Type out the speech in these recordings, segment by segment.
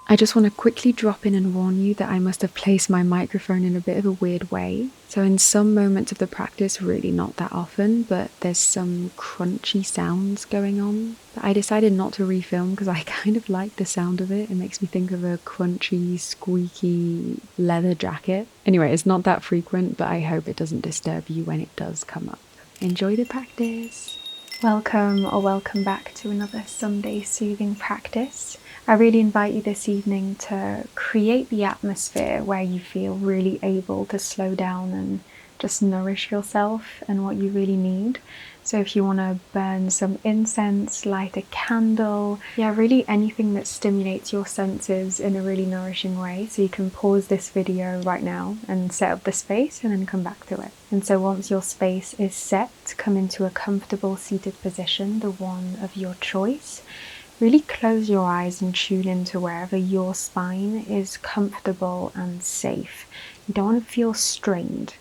I just want to quickly drop in and warn you that I must have placed my microphone in a bit of a weird way. So in some moments of the practice, really not that often, but there's some crunchy sounds going on. But I decided not to refilm because I kind of like the sound of it. It makes me think of a crunchy, squeaky leather jacket. Anyway, it's not that frequent, but I hope it doesn't disturb you when it does come up. Enjoy the practice. Welcome or welcome back to another Sunday soothing practice. I really invite you this evening to create the atmosphere where you feel really able to slow down and just nourish yourself and what you really need. So if you want to burn some incense, light a candle, really anything that stimulates your senses in a really nourishing way. So you can pause this video right now and set up the space and then come back to it. And so once your space is set, come into a comfortable seated position, the one of your choice. Really close your eyes and tune into wherever your spine is comfortable and safe. You don't want to feel strained.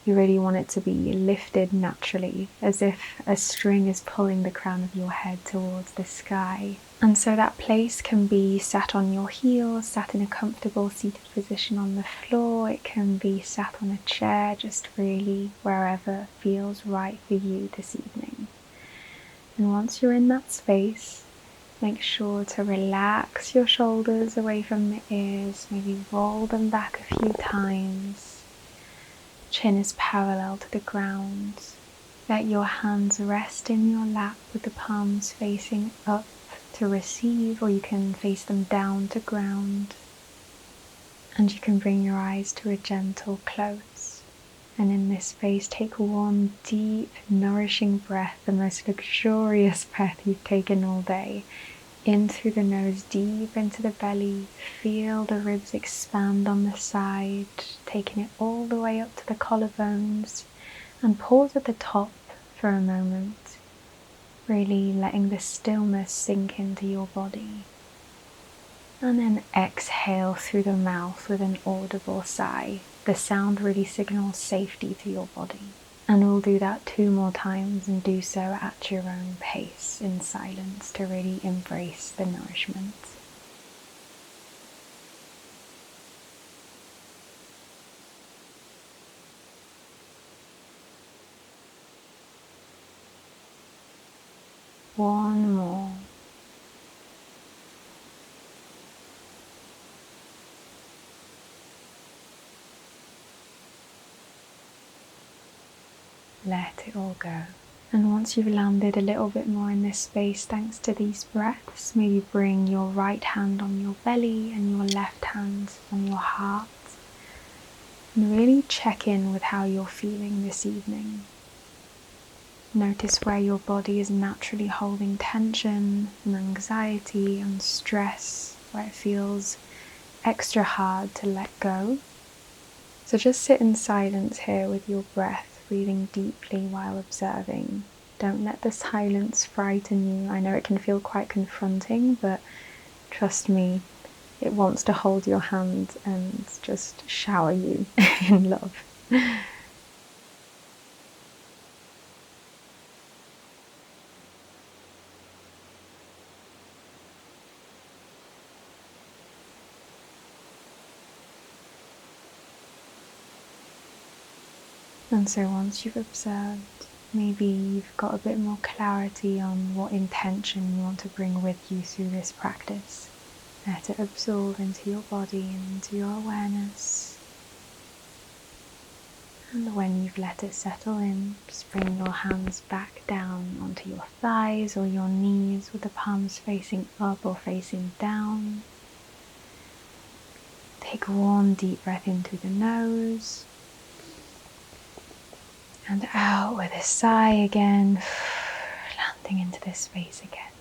You really want it to be lifted naturally, as if a string is pulling the crown of your head towards the sky. And so that place can be sat on your heels, sat in a comfortable seated position on the floor. It can be sat on a chair, just really wherever feels right for you this evening. And once you're in that space, make sure to relax your shoulders away from the ears, maybe roll them back a few times. Chin is parallel to the ground. Let your hands rest in your lap with the palms facing up to receive, or you can face them down to ground. And you can bring your eyes to a gentle close. And in this space, take one deep, nourishing breath, the most luxurious breath you've taken all day. In through the nose, deep into the belly. Feel the ribs expand on the side, taking it all the way up to the collarbones. And pause at the top for a moment, really letting the stillness sink into your body. And then exhale through the mouth with an audible sigh. The sound really signals safety to your body. And we'll do that 2 more times, and do so at your own pace in silence to really embrace the nourishment. One more. Let it all go. And once you've landed a little bit more in this space, thanks to these breaths, maybe bring your right hand on your belly and your left hand on your heart. And really check in with how you're feeling this evening. Notice where your body is naturally holding tension and anxiety and stress, where it feels extra hard to let go. So just sit in silence here with your breath, breathing deeply while observing. Don't let the silence frighten you. I know it can feel quite confronting, but trust me, it wants to hold your hand and just shower you in love. And so once you've observed, maybe you've got a bit more clarity on what intention you want to bring with you through this practice. Let it absorb into your body and into your awareness. And when you've let it settle in, just bring your hands back down onto your thighs or your knees with the palms facing up or facing down. Take one deep breath in through the nose. And out with a sigh again, landing into this space again.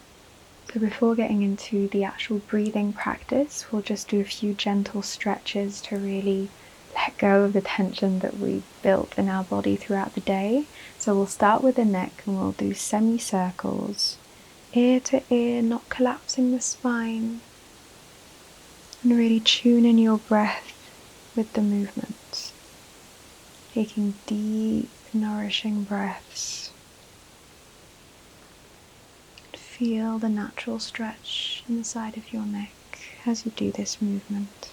So before getting into the actual breathing practice, we'll just do a few gentle stretches to really let go of the tension that we built in our body throughout the day. So we'll start with the neck and we'll do semicircles, ear to ear, not collapsing the spine. And really tune in your breath with the movement. Taking deep, nourishing breaths. Feel the natural stretch in the side of your neck. as you do this movement.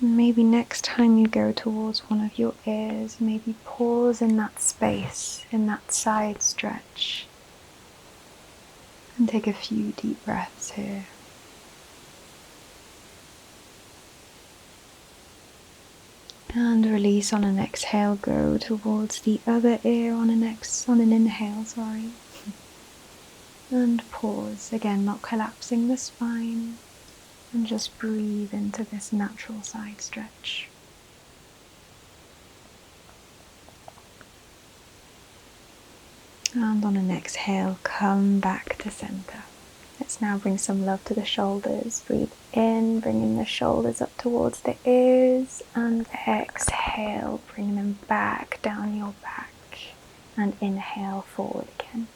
Maybe next time you go towards one of your ears, maybe pause in that space, in that side stretch, and take a few deep breaths here. And release on an exhale, go towards the other ear on an inhale, And pause, again not collapsing the spine, and just breathe into this natural side stretch. And on an exhale, come back to center. Let's now bring some love to the shoulders. Breathe in, bringing the shoulders up towards the ears, and exhale, bring them back down your back, and inhale forward again.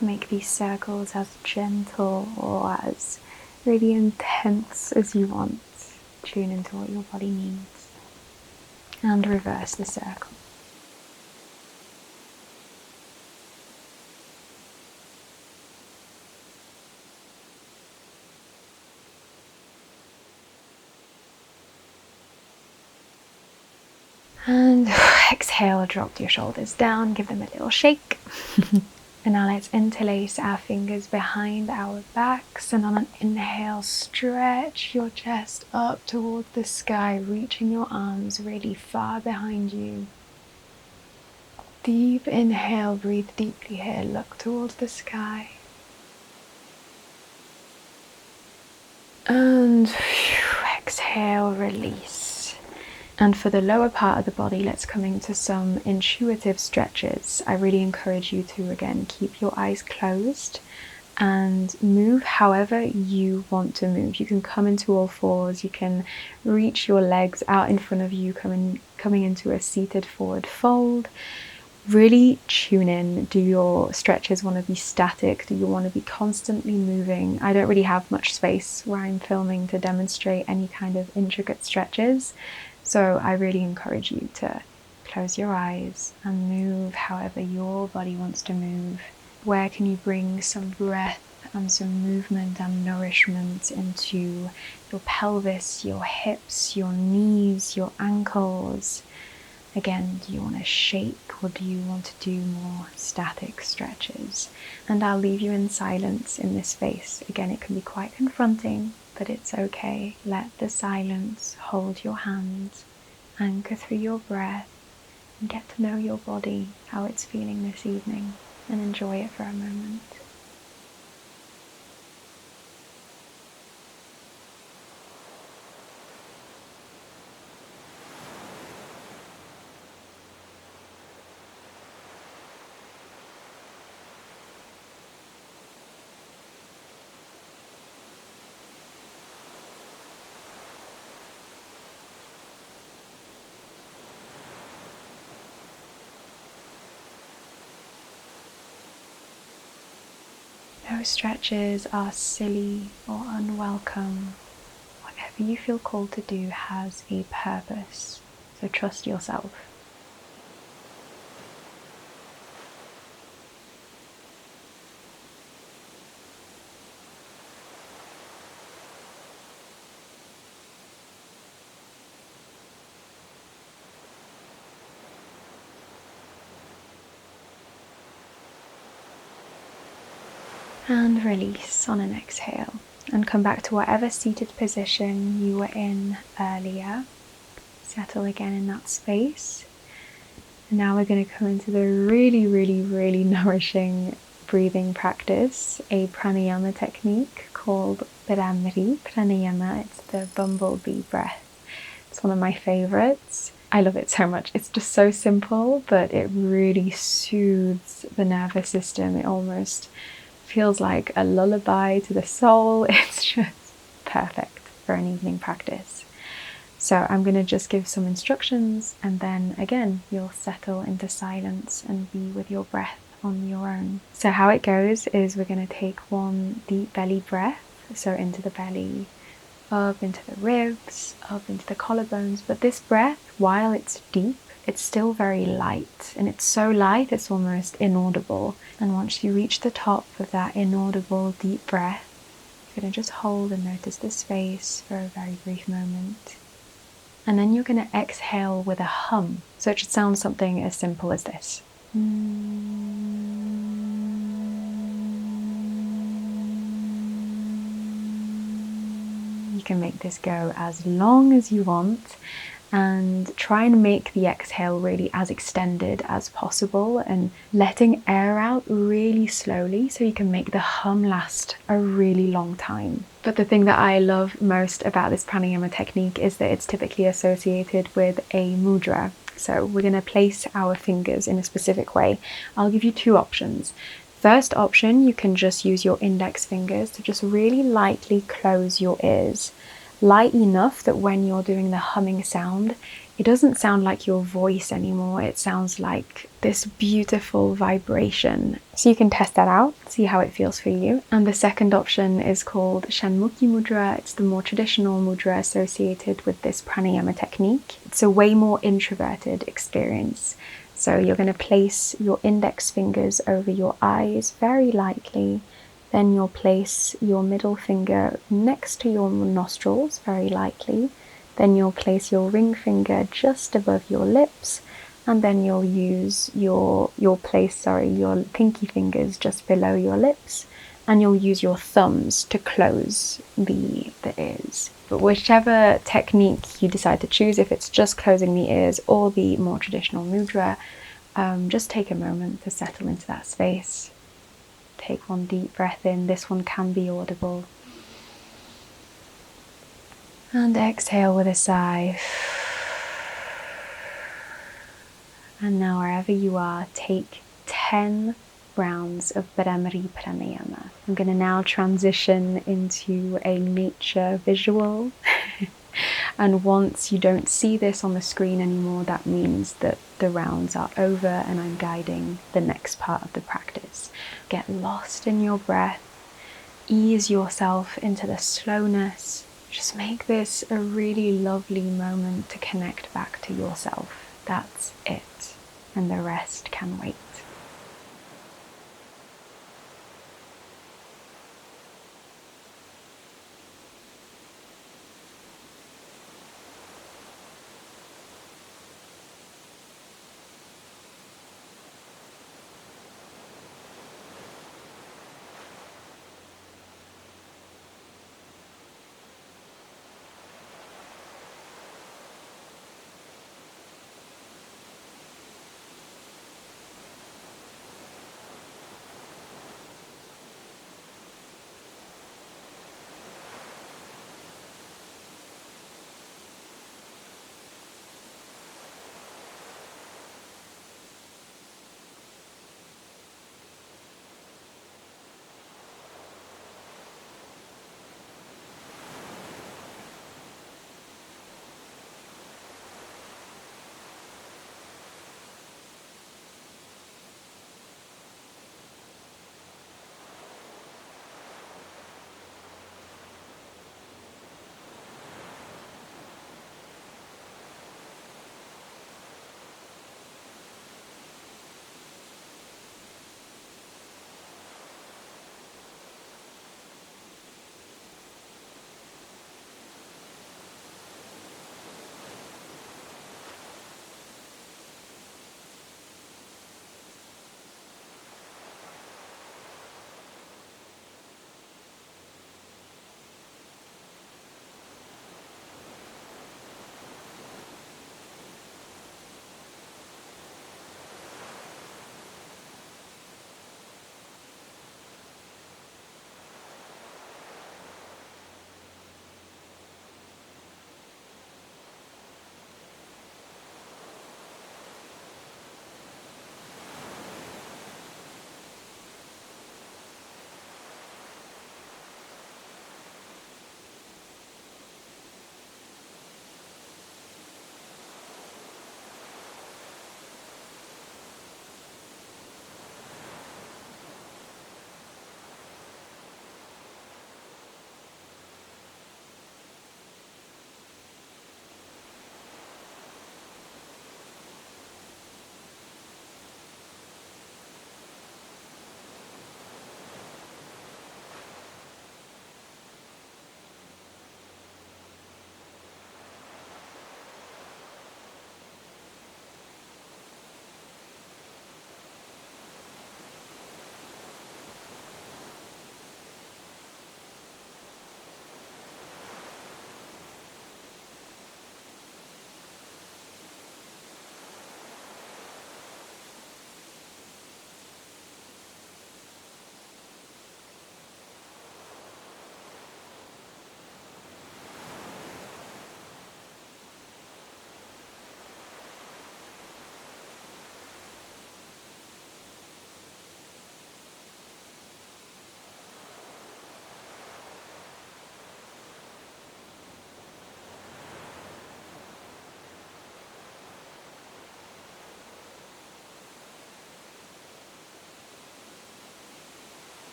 Make these circles as gentle or as really intense as you want. Tune into what your body needs. And reverse the circle. And exhale, drop your shoulders down, give them a little shake. And now let's interlace our fingers behind our backs, and on an inhale, stretch your chest up towards the sky, reaching your arms really far behind you. Deep inhale, breathe deeply here, look towards the sky. And exhale, release. And for the lower part of the body, let's come into some intuitive stretches. I really encourage you to, again, keep your eyes closed and move however you want to move. You can come into all fours, you can reach your legs out in front of you, coming into a seated forward fold. Really tune in. Do your stretches want to be static? Do you want to be constantly moving? I don't really have much space where I'm filming to demonstrate any kind of intricate stretches. So I really encourage you to close your eyes and move however your body wants to move. Where can you bring some breath and some movement and nourishment into your pelvis, your hips, your knees, your ankles? Again, do you want to shake or do you want to do more static stretches? And I'll leave you in silence in this space. Again, it can be quite confronting, but it's okay. Let the silence hold your hands, anchor through your breath, and get to know your body, how it's feeling this evening, and enjoy it for a moment. No stretches are silly or unwelcome. Whatever you feel called to do has a purpose, so trust yourself. And release on an exhale, and come back to whatever seated position you were in earlier. Settle again in that space. And now we're going to come into the really nourishing breathing practice, a pranayama technique called Bhramari Pranayama. It's the bumblebee breath. It's one of my favorites. I love it so much. It's just so simple, but it really soothes the nervous system. It almost feels like a lullaby to the soul. It's just perfect for an evening practice. So I'm going to just give some instructions, and then again you'll settle into silence and be with your breath on your own. So how it goes is we're going to take one deep belly breath, so into the belly, up into the ribs, up into the collarbones. But this breath, while it's deep, it's still very light, and it's so light it's almost inaudible. And once you reach the top of that inaudible deep breath, you're going to just hold and notice the space for a very brief moment. And then you're going to exhale with a hum. So it should sound something as simple as this. You can make this go as long as you want, and try and make the exhale really as extended as possible, and letting air out really slowly so you can make the hum last a really long time. But the thing that I love most about this pranayama technique is that it's typically associated with a mudra. So we're going to place our fingers in a specific way. I'll give you two options. First option, you can just use your index fingers to just really lightly close your ears. Light enough that when you're doing the humming sound, it doesn't sound like your voice anymore. It sounds like this beautiful vibration. So you can test that out, see how it feels for you. And the second option is called Shanmukhi mudra. It's the more traditional mudra associated with this pranayama technique. It's a way more introverted experience. So you're going to place your index fingers over your eyes very lightly. Then you'll place your middle finger next to your nostrils very lightly. Then you'll place your ring finger just above your lips, and then you'll use your pinky fingers just below your lips, and you'll use your thumbs to close the ears. But whichever technique you decide to choose, if it's just closing the ears or the more traditional mudra, just take a moment to settle into that space. Take one deep breath in. This one can be audible. And exhale with a sigh. And now wherever you are, take 10 rounds of Bhramari Pranayama. I'm going to now transition into a nature visual. And once you don't see this on the screen anymore, that means that the rounds are over and I'm guiding the next part of the practice. Get lost in your breath, ease yourself into the slowness. Just make this a really lovely moment to connect back to yourself. That's it, and the rest can wait.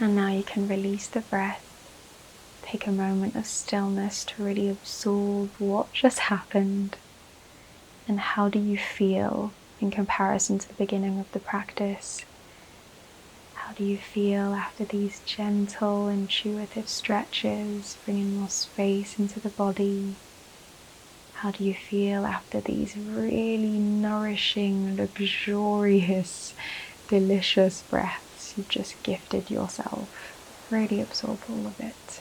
And now you can release the breath. Take a moment of stillness to really absorb what just happened and how do you feel in comparison to the beginning of the practice. How do you feel after these gentle, intuitive stretches, bringing more space into the body? How do you feel after these really nourishing, luxurious, delicious breaths you've just gifted yourself? Really absorb all of it.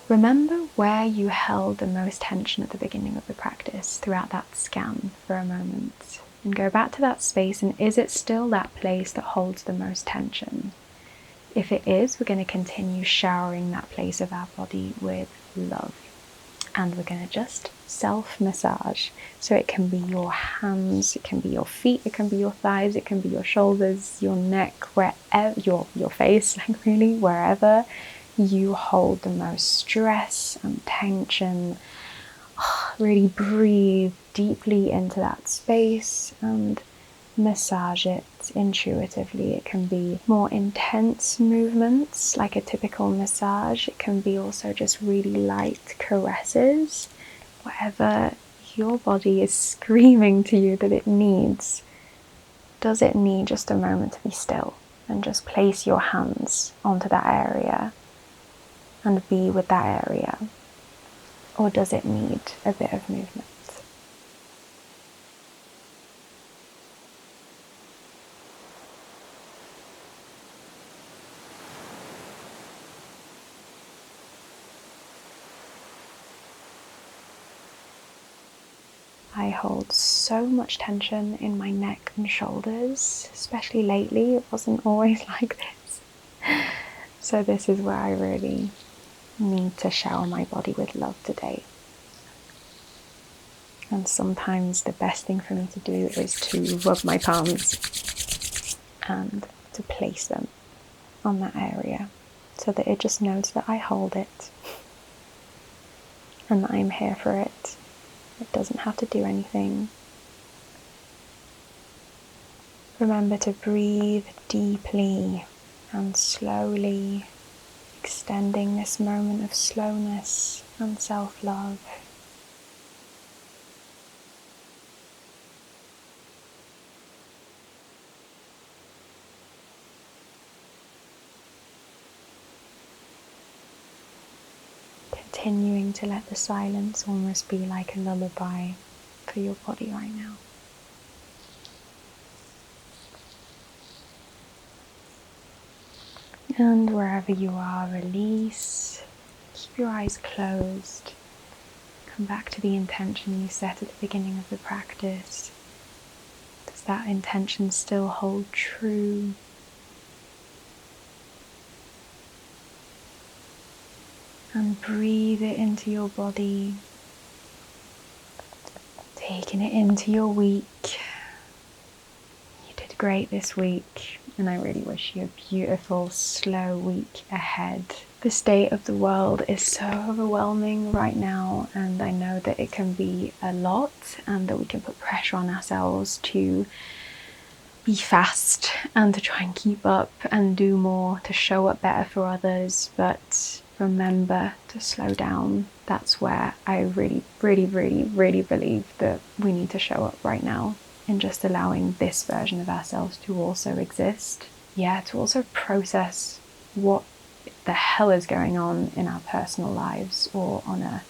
Remember where you held the most tension at the beginning of the practice throughout that scan for a moment. And go back to that space, and is it still that place that holds the most tension? If it is, we're going to continue showering that place of our body with love. And we're going to just self-massage. So it can be your hands, it can be your feet, it can be your thighs, it can be your shoulders, your neck, wherever, your face, like really wherever you hold the most stress and tension. Really breathe deeply into that space and massage it intuitively. It can be more intense movements like a typical massage. It can be also just really light caresses. Whatever your body is screaming to you that it needs. Does it need just a moment to be still and just place your hands onto that area and be with that area? Or does it need a bit of movement? I hold so much tension in my neck and shoulders, especially lately. It wasn't always like this. So this is where I really need to shower my body with love today. And sometimes the best thing for me to do is to rub my palms and to place them on that area so that it just knows that I hold it and that I'm here for it. It doesn't have to do anything. Remember to breathe deeply and slowly, extending this moment of slowness and self-love. Continuing to let the silence almost be like a lullaby for your body right now. And wherever you are, release. Keep your eyes closed. Come back to the intention you set at the beginning of the practice. Does that intention still hold true? And breathe it into your body, taking it into your week. You did great this week, and I really wish you a beautiful, slow week ahead. The state of the world is so overwhelming right now, and I know that it can be a lot, and that we can put pressure on ourselves to be fast and to try and keep up and do more to show up better for others, but remember to slow down. That's where I really believe that we need to show up right now, in just allowing this version of ourselves to also exist. Yeah, to also process what the hell is going on in our personal lives or on a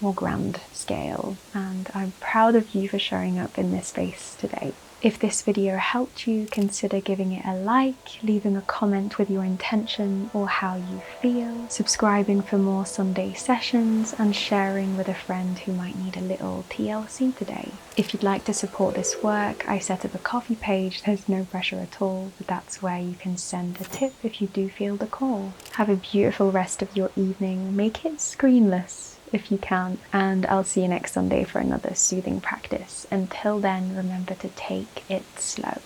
more grand scale. And I'm proud of you for showing up in this space today. If this video helped you, consider giving it a like, leaving a comment with your intention or how you feel, subscribing for more Sunday sessions, and sharing with a friend who might need a little TLC today. If you'd like to support this work, I set up a Ko-fi page. There's no pressure at all, but that's where you can send a tip if you do feel the call. Have a beautiful rest of your evening. Make it screenless if you can, and I'll see you next Sunday for another soothing practice. Until then, remember to take it slow.